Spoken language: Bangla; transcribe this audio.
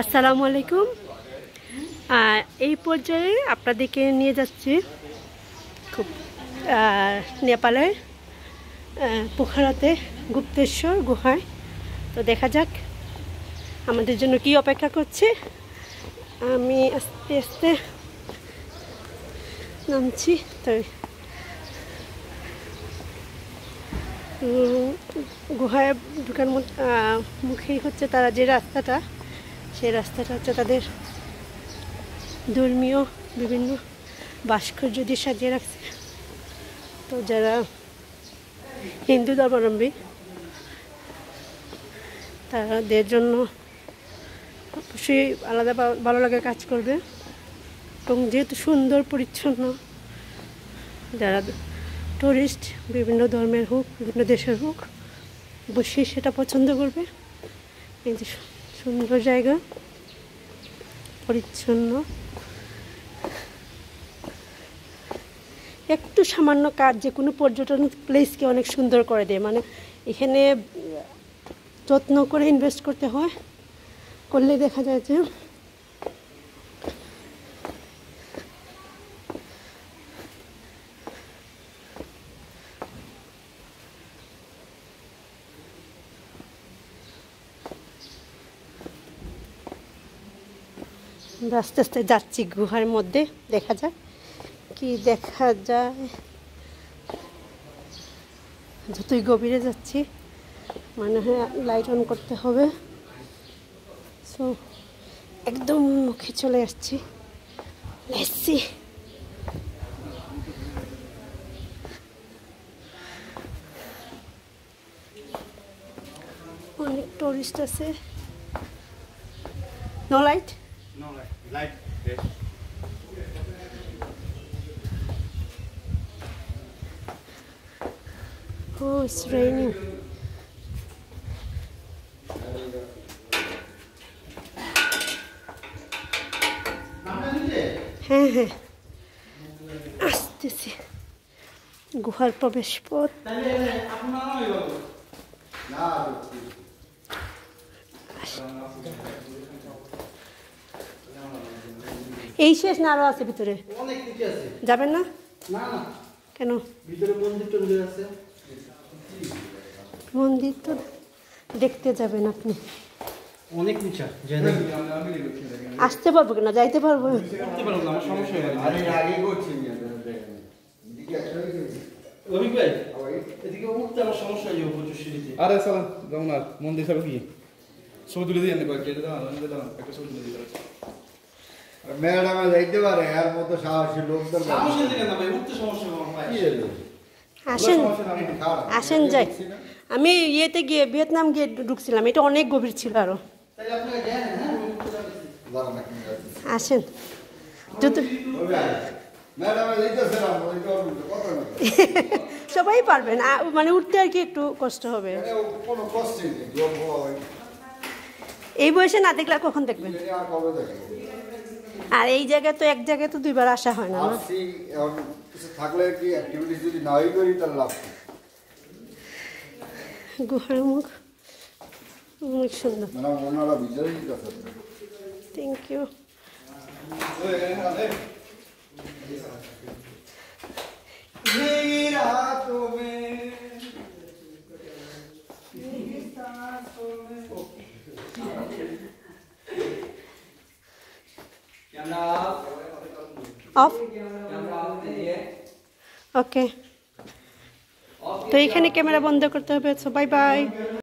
আসসালামু আলাইকুম। এই পর্যায়ে আপনাদেরকে নিয়ে যাচ্ছি খুব নেপালের পোখরাতে গুপ্তেশ্বর গুহায়। তো দেখা যাক আমাদের জন্য কি অপেক্ষা করছে। আমি আস্তে আস্তে নামছি। তো গুহায় ঢুকার মুখেই হচ্ছে তারা যে রাস্তাটা, সেই রাস্তাটা হচ্ছে তাদের ধর্মীয় বিভিন্ন ভাস্কর্য দিয়ে সাজিয়ে রাখছে। তো যারা হিন্দু ধর্মাবলম্বী তাদের জন্য অবশ্যই আলাদা ভালো লাগে কাজ করবে। এবং যেহেতু সুন্দর পরিচ্ছন্ন, যারা টুরিস্ট বিভিন্ন ধর্মের হোক বিভিন্ন দেশের হোক অবশ্যই সেটা পছন্দ করবে। এই যে সুন্দর জায়গা, পরিচ্ছন্ন, একটু সামান্য কাজ যে কোনো পর্যটন প্লেসকে অনেক সুন্দর করে দেয়। মানে এখানে যত্ন করে ইনভেস্ট করতে হয়, করলে দেখা যায় যে আস্তে আস্তে যাচ্ছি গুহার মধ্যে। দেখা যাক কি দেখা যায়। যতই গভীরে যাচ্ছি মনে হয় লাইট অন করতে হবে। সো একদম মুখে চলে আসছি। এসছি অনেক টুরিস্ট আছে। No light, No light. Light. Yes. Oh, it's raining. হ্যাঁ হ্যাঁ আসতেছি। গুহার প্রবেশ পথ। এই শেষ না আরো আছে ভিতরে? যাবেন না? কেন? মন্দির তো দেখতে যাবেন আপনি। অনেক নিচা আসতে পারবো কিনা, যাইতে পারবো? আরে সালাম যেমন আর মন্দির সব কি ছবি তুলে দিয়ে একটা ছবি তুলে দিয়ে ম্যাডামে যাইতে পারে এর মতো সাহসী লোকদের আসেন আসেন যাই। আমি ইয়েতে গিয়ে ভিয়েতনাম গিয়ে ঢুকছিলাম, এটা অনেক গভীর ছিল আরো। আসেন যত সবাই পারবেন, মানে উঠতে আর কি একটু কষ্ট হবে। এই বয়সে না দেখলে কখন দেখবেন? আর এই জায়গায় তো এক জায়গায় তো দুইবার আসা হয় না। থাকলে কি অ্যাক্টিভিটি যদি নাই করি তাহলে লাভ। গুহার মুখ অনেক সুন্দর। ওনারা ভিতরেই আছে। Thank you. Off okay. তো এখানে ক্যামেরা বন্ধ করতে হবে। So bye by.